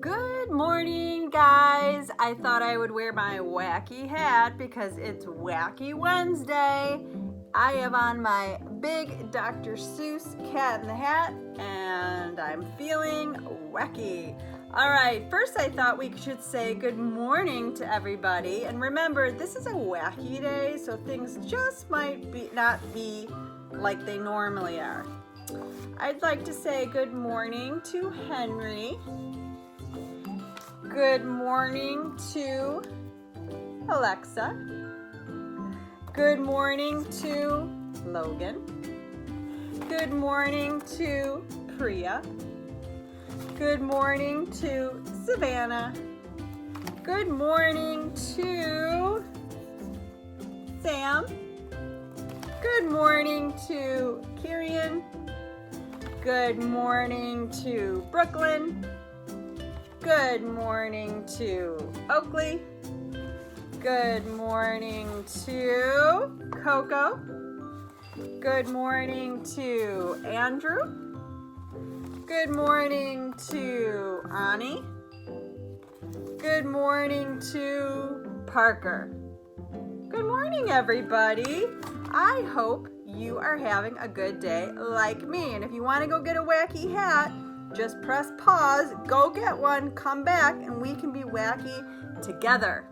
Good morning, guys. I thought I would wear my wacky hat because it's Wacky Wednesday. I have on my big Dr. Seuss cat in the hat and I'm feeling wacky. All right, first I thought we should say good morning to everybody. And remember, this is a wacky day, so things just might not be like they normally are. I'd like to say good morning to Henry. Good morning to Alexa. Good morning to Logan. Good morning to Priya. Good morning to Savannah. Good morning to Sam. Good morning to Kirian. Good morning to Brooklyn. Good morning to Oakley. Good morning to Coco. Good morning to Andrew. Good morning to Ani. Good morning to Parker. Good morning, everybody. I hope you are having a good day like me. And if you want to go get a wacky hat, just press pause, go get one, come back, and we can be wacky together.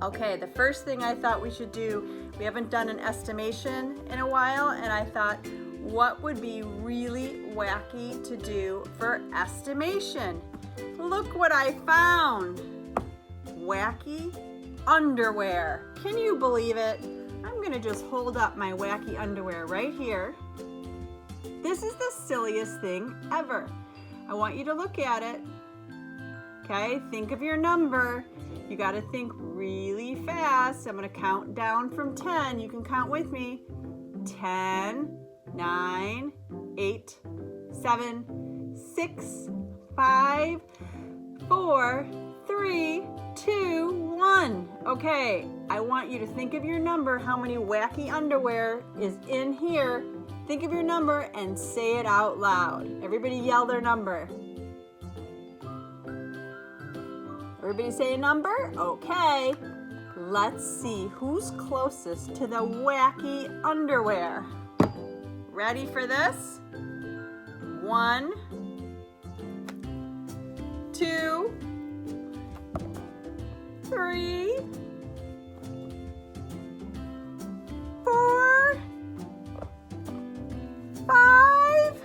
Okay, the first thing I thought we should do, we haven't done an estimation in a while, and I thought, what would be really wacky to do for estimation? Look what I found. Wacky underwear. Can you believe it? I'm gonna just hold up my wacky underwear right here. This is the silliest thing ever. I want you to look at it. Okay, think of your number. You got to think really fast. I'm going to count down from 10. You can count with me. 10, 9, 8, 7, 6, 5, 4, 3, 2, 1. Okay, I want you to think of your number, how many wacky underwear is in here. Think of your number and say it out loud. Everybody yell their number. Everybody say a number? Okay. Let's see who's closest to the wacky underwear. Ready for this? 1, 2, 3, 4, 5,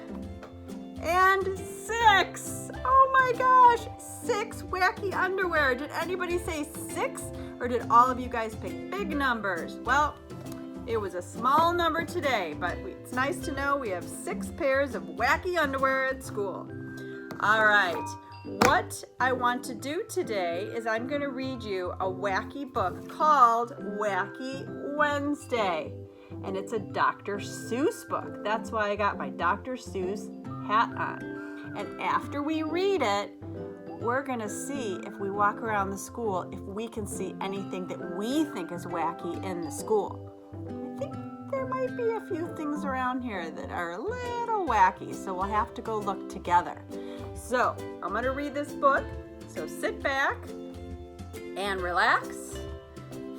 and 6. Oh my gosh, 6 wacky underwear. Did anybody say 6? Or did all of you guys pick big numbers? Well, it was a small number today, but it's nice to know we have 6 pairs of wacky underwear at school. All right, what I want to do today is I'm going to read you a wacky book called Wacky Wednesday. And it's a Dr. Seuss book. That's why I got my Dr. Seuss hat on. And after we read it, we're gonna see if we walk around the school, if we can see anything that we think is wacky in the school. I think there might be a few things around here that are a little wacky, so we'll have to go look together. So I'm gonna read this book, so sit back and relax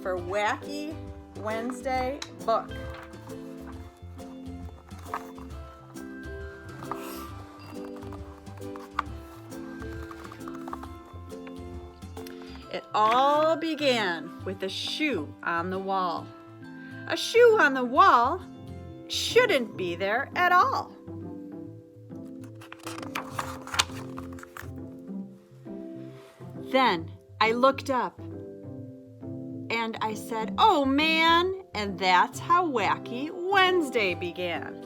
for Wacky Wednesday book. It all began with a shoe on the wall. A shoe on the wall shouldn't be there at all. Then I looked up and I said, "Oh man," and that's how Wacky Wednesday began.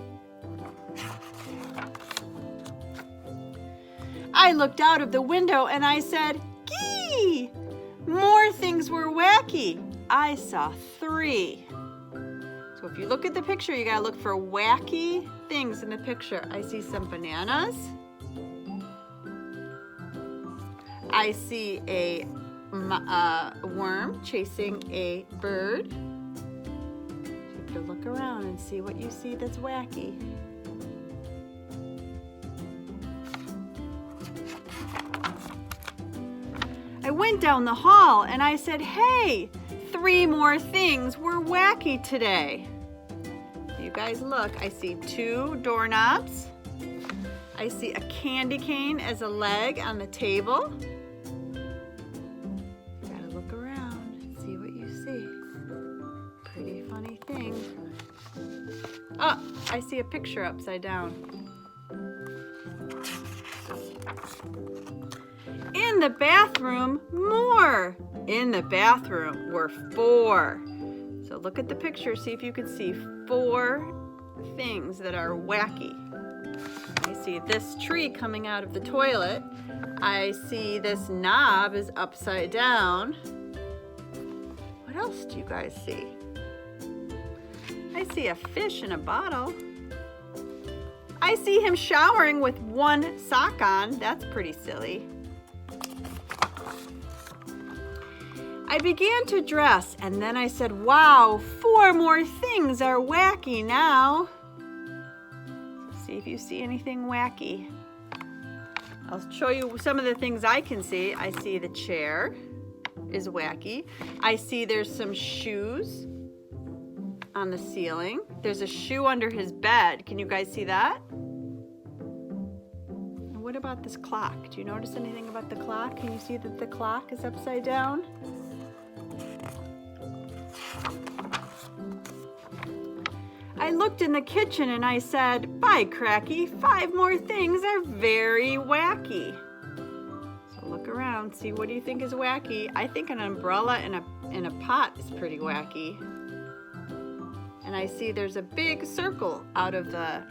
I looked out of the window and I said, "Gee!" More things were wacky. I saw 3. So if you look at the picture, you gotta look for wacky things in the picture. I see some bananas. I see a worm chasing a bird. You have to look around and see what you see that's wacky. went down the hall and I said, hey, 3 more things were wacky today. You guys look, I see 2 doorknobs. I see a candy cane as a leg on the table. You gotta look around and see what you see. Pretty funny thing. Oh, I see a picture upside down. In the bathroom, more. In the bathroom were 4. So look at the picture, see if you can see 4 things that are wacky. I see this tree coming out of the toilet. I see this knob is upside down. What else do you guys see? I see a fish in a bottle. I see him showering with 1 sock on. That's pretty silly. I began to dress and then I said, wow, 4 more things are wacky now. See if you see anything wacky. I'll show you some of the things I can see. I see the chair is wacky. I see there's some shoes on the ceiling. There's a shoe under his bed. Can you guys see that? And what about this clock? Do you notice anything about the clock? Can you see that the clock is upside down? I looked in the kitchen and I said, by cracky, 5 more things are very wacky. So look around, see what do you think is wacky? I think an umbrella in a pot is pretty wacky. And I see there's a big circle out of the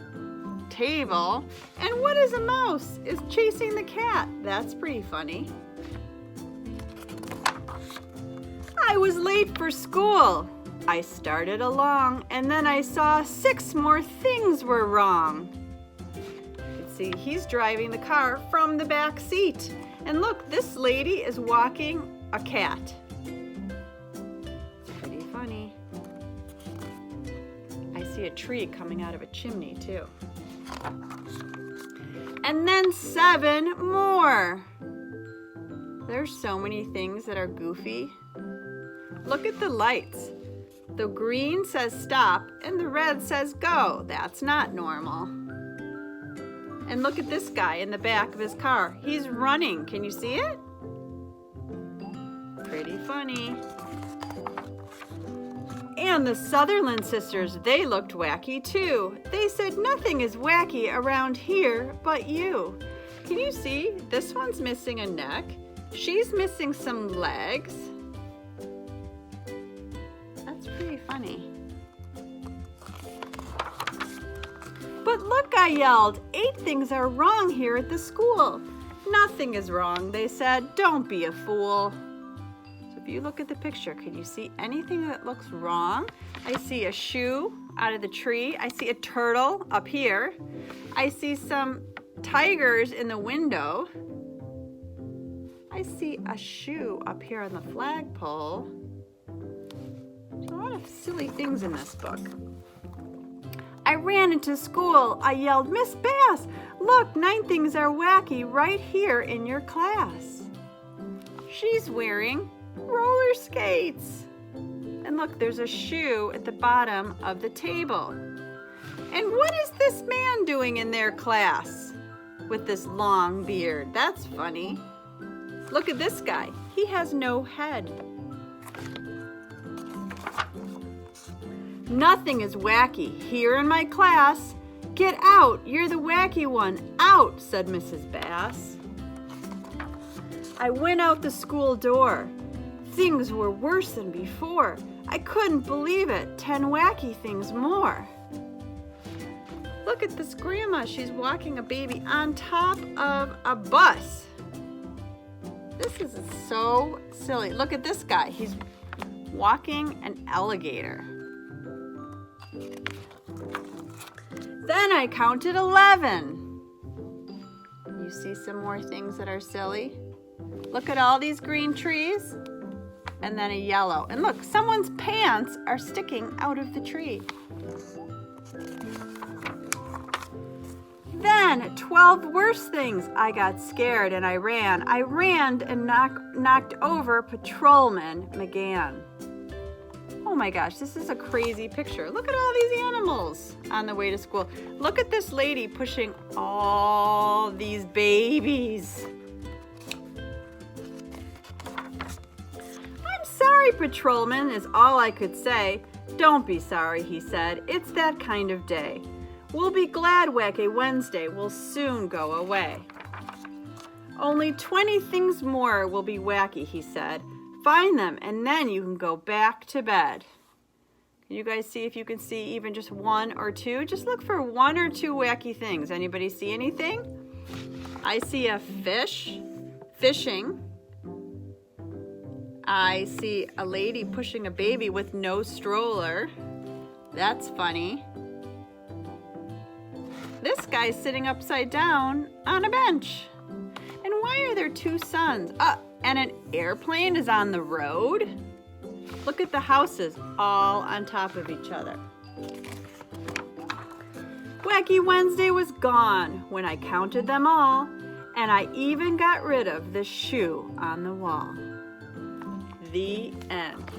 table. And what is a mouse? Is chasing the cat. That's pretty funny. I was late for school. I started along and then I saw 6 more things were wrong. You can see he's driving the car from the back seat. And look, this lady is walking a cat. Pretty funny. I see a tree coming out of a chimney too. And then 7 more. There's so many things that are goofy. Look at the lights. The green says stop and the red says go. That's not normal. And look at this guy in the back of his car. He's running. Can you see it? Pretty funny. And the Sutherland sisters, they looked wacky too. They said nothing is wacky around here but you. Can you see? This one's missing a neck. She's missing some legs. That's pretty funny. But look, I yelled, 8 things are wrong here at the school. Nothing is wrong, they said. Don't be a fool. So if you look at the picture, can you see anything that looks wrong? I see a shoe out of the tree. I see a turtle up here. I see some tigers in the window. I see a shoe up here on the flagpole. There's a lot of silly things in this book. I ran into school. I yelled, Miss Bass, look, 9 things are wacky right here in your class. She's wearing roller skates. And look, there's a shoe at the bottom of the table. And what is this man doing in their class with this long beard? That's funny. Look at this guy. He has no head. Nothing is wacky here in my class. Get out, you're the wacky one. Out, said Mrs. Bass. I went out the school door. Things were worse than before. I couldn't believe it. 10 wacky things more. Look at this grandma. She's walking a baby on top of a bus. This is so silly. Look at this guy. He's walking an alligator. Then I counted 11. You see some more things that are silly? Look at all these green trees and then a yellow. And look, someone's pants are sticking out of the tree. Then 12 worse things. I got scared and I ran. I ran and knocked over Patrolman McGann. Oh my gosh, this is a crazy picture. Look at all these animals on the way to school. Look at this lady pushing all these babies. I'm sorry, Patrolman, is all I could say. Don't be sorry, he said. It's that kind of day. We'll be glad Wacky Wednesday will soon go away. Only 20 things more will be wacky, he said. Find them and then you can go back to bed. Can you guys see if you can see even just one or two? Just look for one or two wacky things. Anybody see anything? I see a fish fishing. I see a lady pushing a baby with no stroller. That's funny. This guy's sitting upside down on a bench. And why are there two suns? And an airplane is on the road. Look at the houses all on top of each other. Wacky Wednesday was gone when I counted them all, and I even got rid of the shoe on the wall. The end.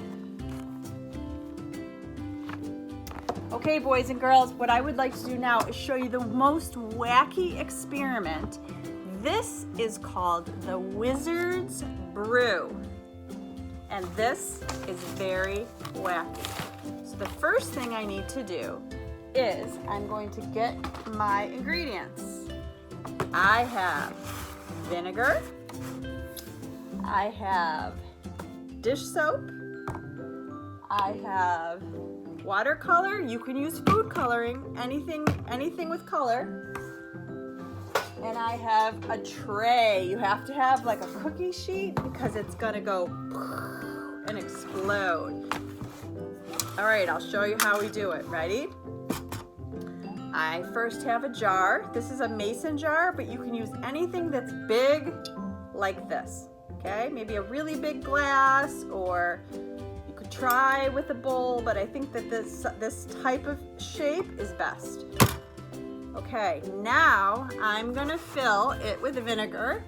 Okay, boys and girls, what I would like to do now is show you the most wacky experiment. This is called the Wizard's Brew. And this is very wacky. So the first thing I need to do is I'm going to get my ingredients. I have vinegar. I have dish soap. I have watercolor. You can use food coloring, anything with color. And I have a tray. You have to have like a cookie sheet because it's gonna go and explode. All right, I'll show you how we do it. Ready? I first have a jar. This is a mason jar, but you can use anything that's big like this. Okay, maybe a really big glass, or you could try with a bowl, but I think that this type of shape is best. Okay, now I'm gonna fill it with vinegar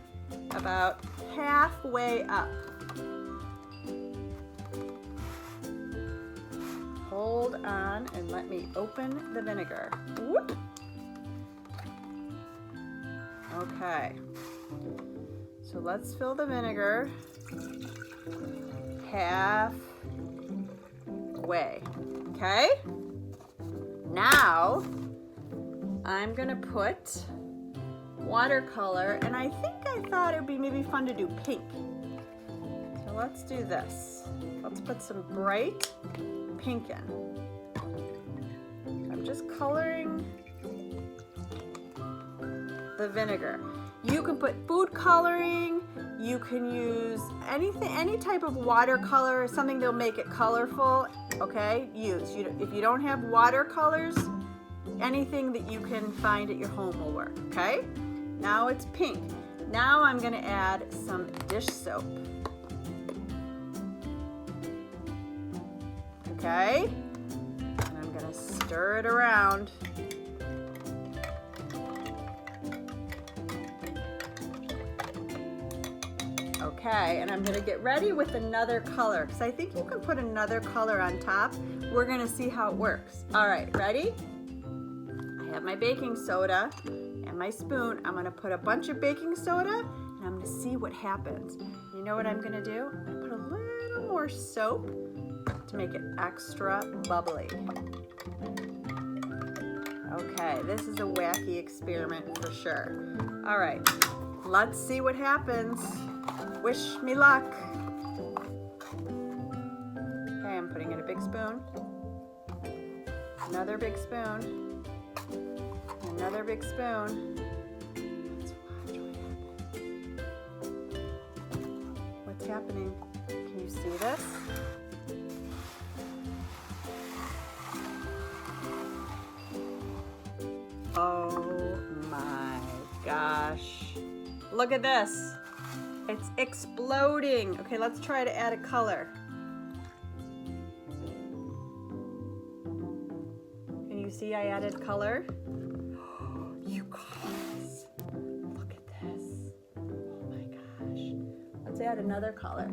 about halfway up. Hold on and let me open the vinegar. Whoop. Okay, so let's fill the vinegar halfway. Okay, now I'm gonna put watercolor, and I thought it would be maybe fun to do pink. So let's do this. Let's put some bright pink in. I'm just coloring the vinegar. You can put food coloring, you can use any type of watercolor, something that'll make it colorful, okay? Use. If you don't have watercolors, anything that you can find at your home will work, okay? Now it's pink. Now I'm gonna add some dish soap. Okay? And I'm gonna stir it around. Okay, and I'm gonna get ready with another color, because I think you can put another color on top. We're gonna see how it works. All right, ready? I have my baking soda and my spoon. I'm gonna put a bunch of baking soda and I'm gonna see what happens. You know what I'm gonna do? I'm gonna put a little more soap to make it extra bubbly. Okay, this is a wacky experiment for sure. All right, let's see what happens. Wish me luck. Okay, I'm putting in a big spoon. Another big spoon. Another big spoon. Let's watch what happens. What's happening? Can you see this? Oh my gosh. Look at this. It's exploding. Okay, let's try to add a color. Can you see I added color? You guys, Let's add another color.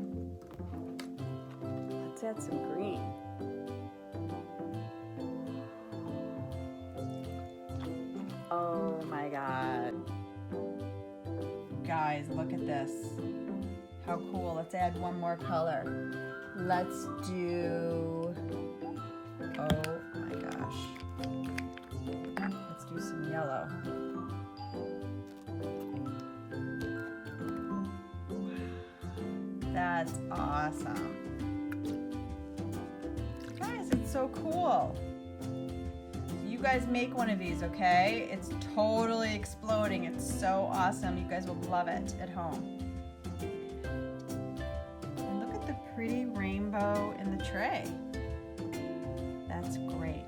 Let's add some green. Oh my God. Guys, look at this. How cool. Let's add one more color. Let's do, oh my gosh. Let's do some yellow. That's awesome. Guys, it's so cool. You guys make one of these, okay? It's totally exploding. It's so awesome. You guys will love it at home. And look at the pretty rainbow in the tray. That's great.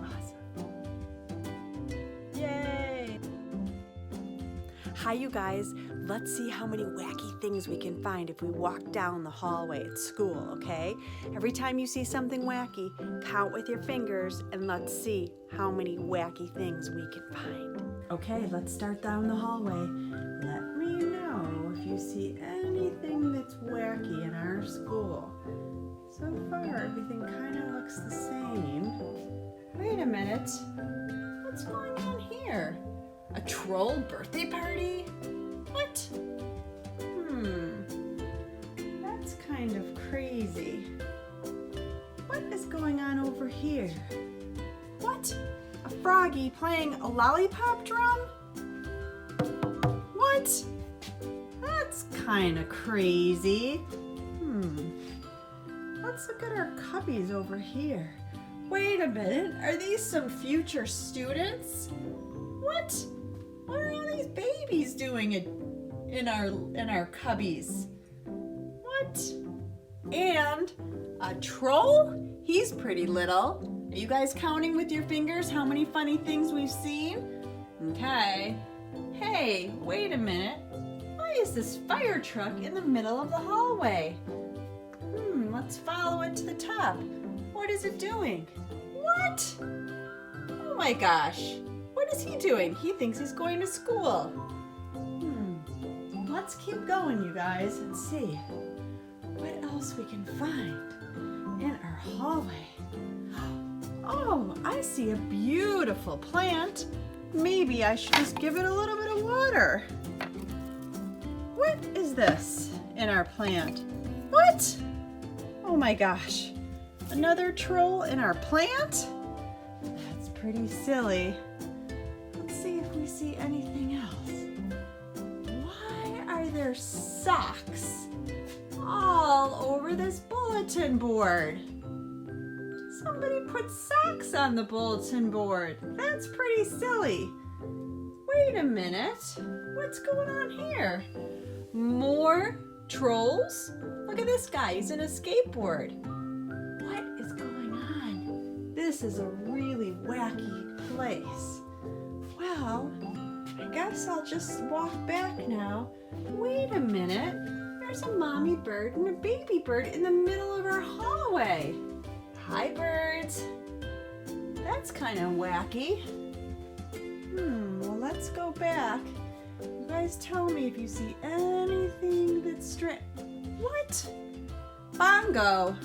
Awesome. Yay! Hi, you guys. Let's see how many wacky things we can find if we walk down the hallway at school, okay? Every time you see something wacky, count with your fingers and let's see how many wacky things we can find. Okay, let's start down the hallway. Let me know if you see anything that's wacky in our school. So far, everything kind of looks the same. Wait a minute. What's going on here? A troll birthday party? What? That's kind of crazy. What is going on over here? What? A froggy playing a lollipop drum? What? That's kind of crazy. Let's look at our cubbies over here. Wait a minute, are these some future students? What? What are all these babies doing in our cubbies? What? And a troll? He's pretty little. Are you guys counting with your fingers how many funny things we've seen? Okay. Hey, wait a minute. Why is this fire truck in the middle of the hallway? Let's follow it to the top. What is it doing? What? Oh my gosh. What is he doing? He thinks he's going to school. Let's keep going, you guys, and see what else we can find in our hallway. Oh, I see a beautiful plant. Maybe I should just give it a little bit of water. What is this in our plant? What? Oh my gosh. Another troll in our plant? That's pretty silly. Let's see if we see anything else. Why are there socks all over this bulletin board? Somebody put socks on the bulletin board. That's pretty silly. Wait a minute. What's going on here? More trolls? Look at this guy. He's in a skateboard. What is going on? This is a really wacky place. Well, I guess I'll just walk back now. Wait a minute. There's a mommy bird and a baby bird in the middle of our hallway. Hi, birds. That's kind of wacky. Well, let's go back. You guys tell me if you see anything that's strange. What? Bongo,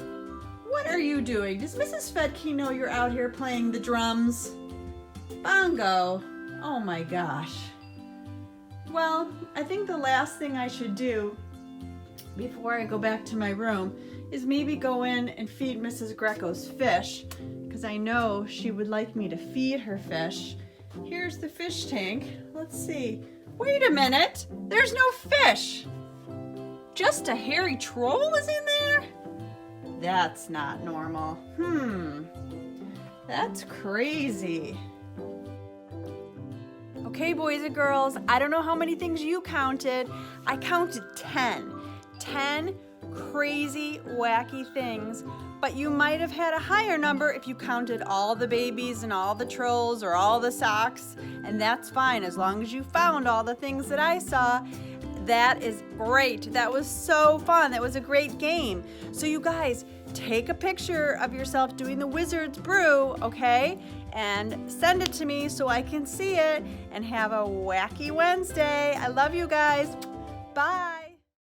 what are you doing? Does Mrs. Fedke know you're out here playing the drums? Bongo, oh my gosh. Well, I think the last thing I should do before I go back to my room is maybe go in and feed Mrs. Greco's fish, because I know she would like me to feed her fish. Here's the fish tank. Let's see. Wait a minute, there's no fish. Just a hairy troll is in there? That's not normal. That's crazy. Okay, boys and girls, I don't know how many things you counted. I counted 10. 10 crazy, wacky things, but you might have had a higher number if you counted all the babies and all the trolls or all the socks, and that's fine as long as you found all the things that I saw. That is great. That was so fun. That was a great game. So you guys, take a picture of yourself doing the Wizard's Brew, okay? And send it to me so I can see it, and have a wacky Wednesday. I love you guys. Bye.